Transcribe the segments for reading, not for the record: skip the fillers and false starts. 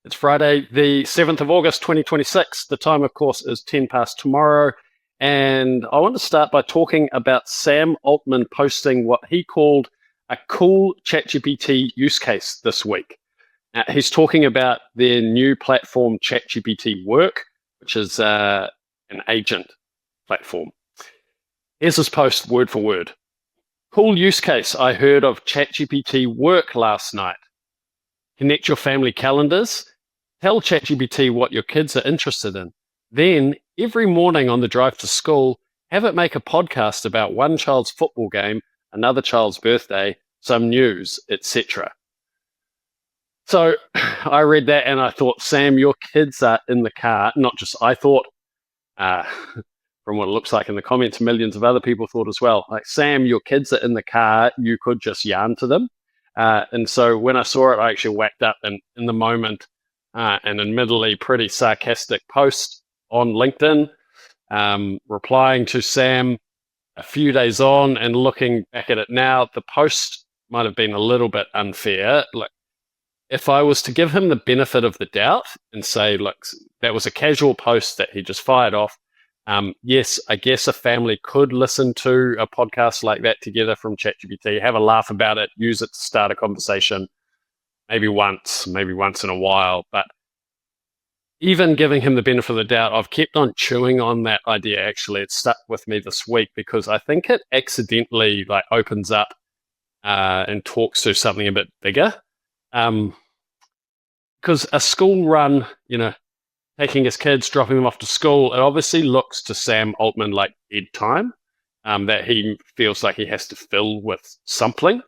It's Friday, the 7th of August, 2026. The time, of course, is 10 past tomorrow. And I want to start by talking about Sam Altman posting what he called a cool ChatGPT use case this week. He's talking about their new platform, ChatGPT Work, which is an agent platform. Here's his post word for word. Cool use case I heard of ChatGPT Work last night. Connect your family calendars. Tell ChatGPT what your kids are interested in. Then, every morning on the drive to school, have it make a podcast about one child's football game, another child's birthday, some news, etc. So I read that and I thought, Sam, your kids are in the car. Not just I thought, from what it looks like in the comments, millions of other people thought as well. Like, Sam, your kids are in the car. You could just yarn to them. And so when I saw it, I actually whacked up in the moment an admittedly pretty sarcastic post on LinkedIn, replying to Sam a few days on, and looking back at it now, the post might have been a little bit unfair. Like, if I was to give him the benefit of the doubt and say, look, that was a casual post that he just fired off. Yes, I guess a family could listen to a podcast like that together from ChatGPT, have a laugh about it, use it to start a conversation, maybe once in a while. But even giving him the benefit of the doubt, I've kept on chewing on that idea. Actually, it stuck with me this week because I think it accidentally opens up and talks to something a bit bigger. Because a school run, taking his kids, dropping them off to school, it obviously looks to Sam Altman like bedtime that he feels like he has to fill with something.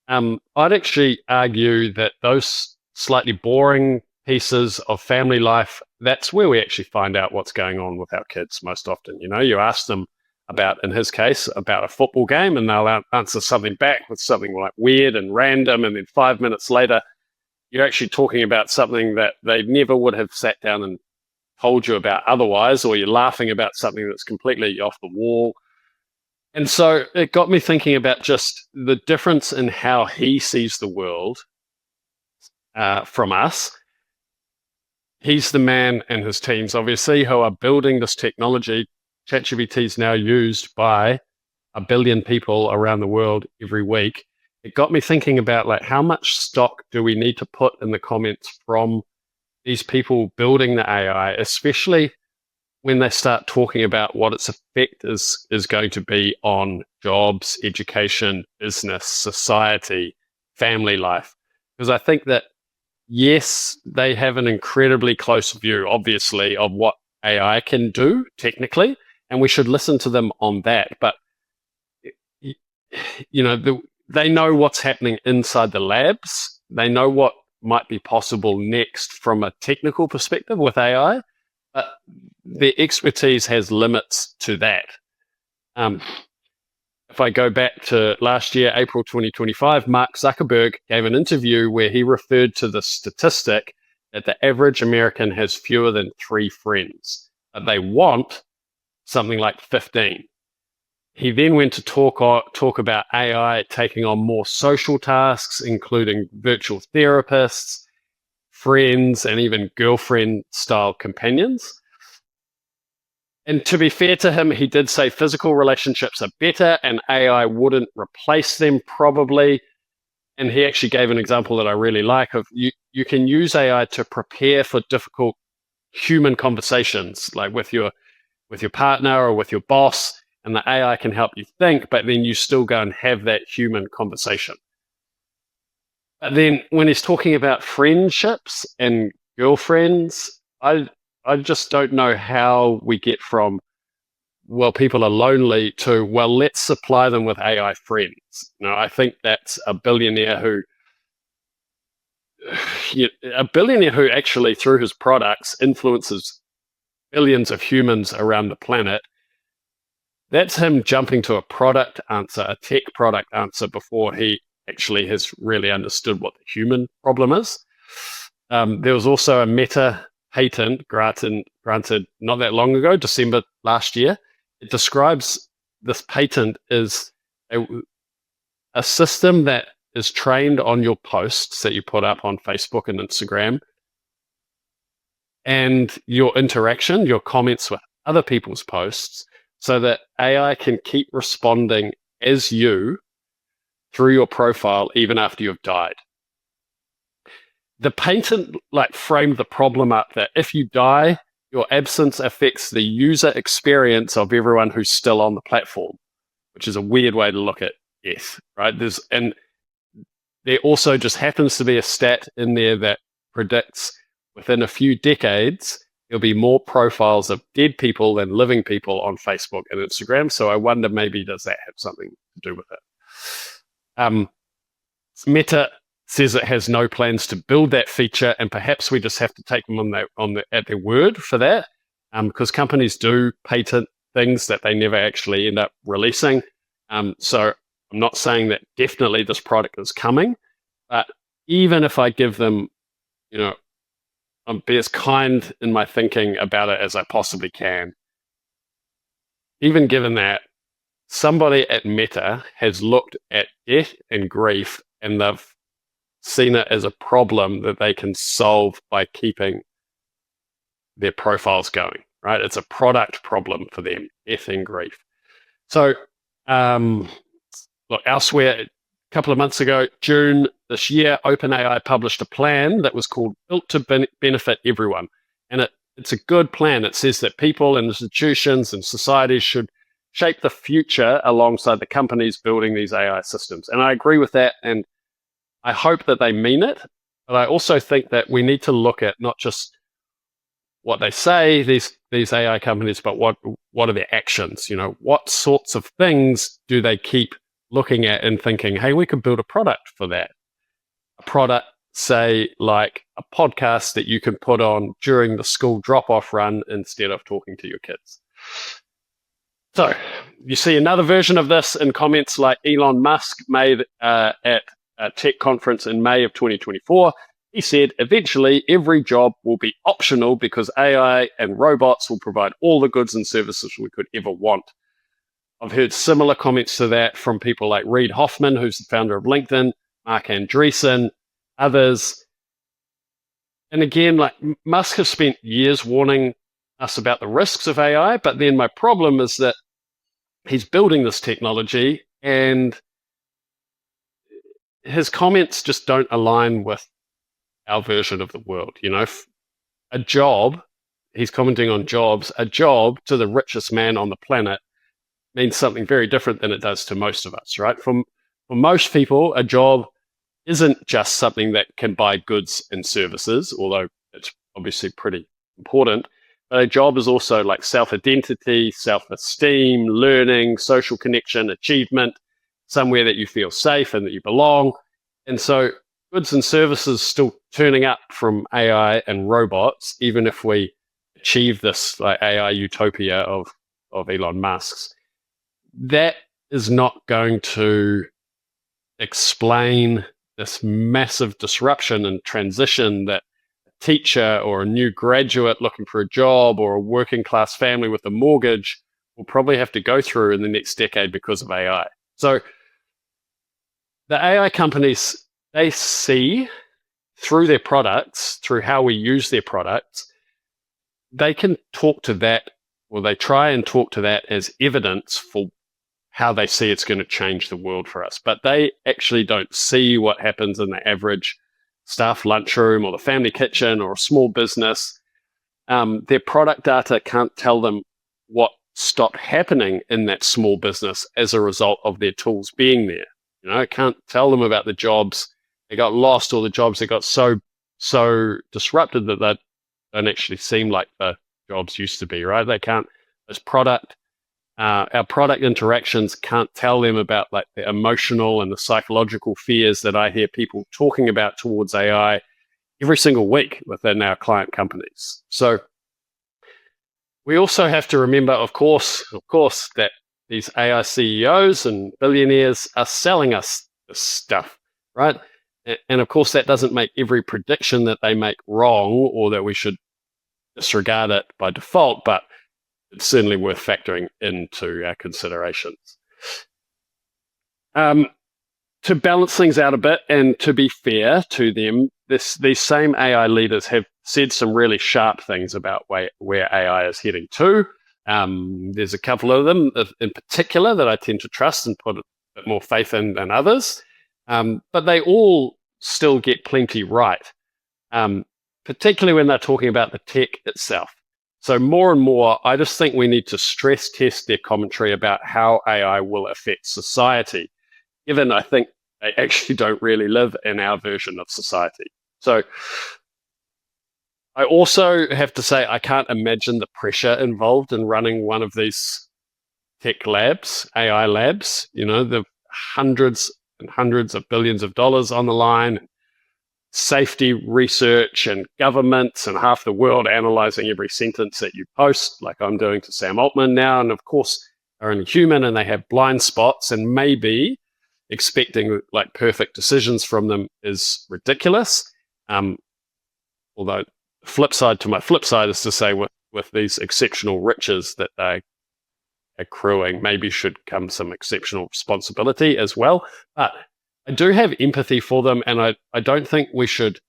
I'd actually argue that those slightly boring pieces of family life, that's where we actually find out what's going on with our kids most often. You ask them about, in his case, about a football game, and they'll answer something back with something like weird and random, and then 5 minutes later, you're actually talking about something that they never would have sat down and told you about otherwise, or you're laughing about something that's completely off the wall. And so it got me thinking about just the difference in how he sees the world from us. He's the man and his teams, obviously, who are building this technology. ChatGPT is now used by 1 billion people around the world every week. It got me thinking about how much stock do we need to put in the comments from these people building the AI, especially when they start talking about what its effect is going to be on jobs, education, business, society, family life. Because I think that, yes, they have an incredibly close view, obviously, of what AI can do technically, and we should listen to them on that. But, they know what's happening inside the labs. They know what might be possible next from a technical perspective with AI, but their expertise has limits to that. If I go back to last year, April 2025, Mark Zuckerberg gave an interview where he referred to the statistic that the average American has fewer than 3 friends, but they want something like 15. He then went to talk about AI taking on more social tasks, including virtual therapists, friends, and even girlfriend-style companions. And to be fair to him, he did say physical relationships are better and AI wouldn't replace them probably. And he actually gave an example that I really like of you can use AI to prepare for difficult human conversations, like with your partner or with your boss, and the AI can help you think, but then you still go and have that human conversation. But then when he's talking about friendships and girlfriends, I just don't know how we get from, well, people are lonely to, well, let's supply them with AI friends. I think that's a billionaire who actually, through his products, influences billions of humans around the planet. That's him jumping to a product answer, a tech product answer, before he actually has really understood what the human problem is. There was also a Meta patent granted not that long ago, December last year. It describes this patent as a system that is trained on your posts that you put up on Facebook and Instagram and your interaction, your comments with other people's posts, so that AI can keep responding as you through your profile even after you've died. The patent framed the problem up that if you die, your absence affects the user experience of everyone who's still on the platform, which is a weird way to look at death, right? And there also just happens to be a stat in there that predicts within a few decades, there'll be more profiles of dead people than living people on Facebook and Instagram. So I wonder, maybe does that have something to do with it? Meta says it has no plans to build that feature, and perhaps we just have to take them at their word for that, because companies do patent things that they never actually end up releasing. So I'm not saying that definitely this product is coming, but even if I give them, I'll be as kind in my thinking about it as I possibly can. Even given that, somebody at Meta has looked at death and grief, and they've seen it as a problem that they can solve by keeping their profiles going, right? It's a product problem for them, death and grief. So, look, elsewhere, a couple of months ago, June this year, OpenAI published a plan that was called Built to Benefit Everyone. And it's a good plan. It says that people and institutions and societies should shape the future alongside the companies building these AI systems. And I agree with that, and I hope that they mean it. But I also think that we need to look at not just what they say, these AI companies, but what are their actions? What sorts of things do they keep looking at and thinking, hey, we could build a product for that? A product, say, like a podcast that you can put on during the school drop-off run instead of talking to your kids. So you see another version of this in comments like Elon Musk made at a tech conference in May of 2024. He said, eventually every job will be optional because AI and robots will provide all the goods and services we could ever want. I've heard similar comments to that from people like Reid Hoffman, who's the founder of LinkedIn, Mark Andreessen, others. And again, Musk has spent years warning us about the risks of AI, but then my problem is that he's building this technology and his comments just don't align with our version of the world. A job, he's commenting on jobs, a job to the richest man on the planet means something very different than it does to most of us, right? For most people, a job isn't just something that can buy goods and services, although it's obviously pretty important. But a job is also like self-identity, self-esteem, learning, social connection, achievement, somewhere that you feel safe and that you belong. And so goods and services still turning up from AI and robots, even if we achieve this AI utopia of Elon Musk's. That is not going to explain this massive disruption and transition that a teacher or a new graduate looking for a job or a working class family with a mortgage will probably have to go through in the next decade because of AI. So the AI companies, they see through their products, through how we use their products, they can talk to that, or they try and talk to that as evidence for how they see it's going to change the world for us. But they actually don't see what happens in the average staff lunchroom or the family kitchen or a small business. Their product data can't tell them what stopped happening in that small business as a result of their tools being there. It can't tell them about the jobs that got lost or the jobs that got so disrupted that they don't actually seem like the jobs used to be, right? They can't, our product interactions can't tell them about the emotional and the psychological fears that I hear people talking about towards AI every single week within our client companies. So we also have to remember, of course, that these AI CEOs and billionaires are selling us this stuff, right? And of course, that doesn't make every prediction that they make wrong or that we should disregard it by default, but it's certainly worth factoring into our considerations. To balance things out a bit and to be fair to them, these same AI leaders have said some really sharp things about where AI is heading to. There's a couple of them in particular that I tend to trust and put a bit more faith in than others, but they all still get plenty right, particularly when they're talking about the tech itself. So more and more, I just think we need to stress test their commentary about how AI will affect society, given I think they actually don't really live in our version of society. So I also have to say I can't imagine the pressure involved in running one of these tech labs, AI labs. You know, the hundreds and hundreds of billions of dollars on the line, safety research and governments and half the world analyzing every sentence that you post, like I'm doing to Sam Altman now. And of course, they're only human and they have blind spots, and maybe expecting like perfect decisions from them is ridiculous. Although the flip side to my flip side is to say with these exceptional riches that they're accruing, maybe should come some exceptional responsibility as well. But I do have empathy for them, and I don't think we should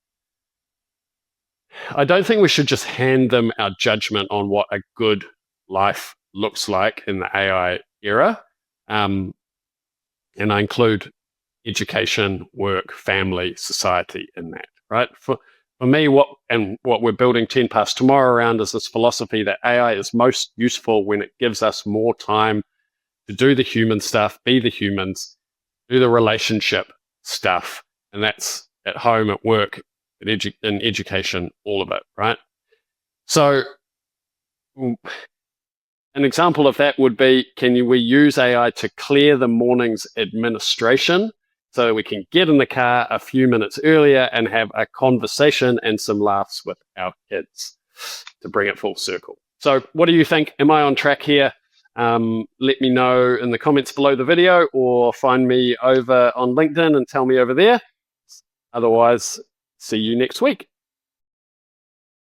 just hand them our judgment on what a good life looks like in the AI era. And I include education, work, family, society in that, right? For me, what we're building 10 past tomorrow around is this philosophy that AI is most useful when it gives us more time to do the human stuff, be the humans, do the relationship stuff, and that's at home, at work, in education, all of it, right? So an example of that would be, we use AI to clear the morning's administration so that we can get in the car a few minutes earlier and have a conversation and some laughs with our kids, to bring it full circle. So what do you think? Am I on track here? Let me know in the comments below the video, or find me over on LinkedIn and tell me over there. Otherwise, see you next week.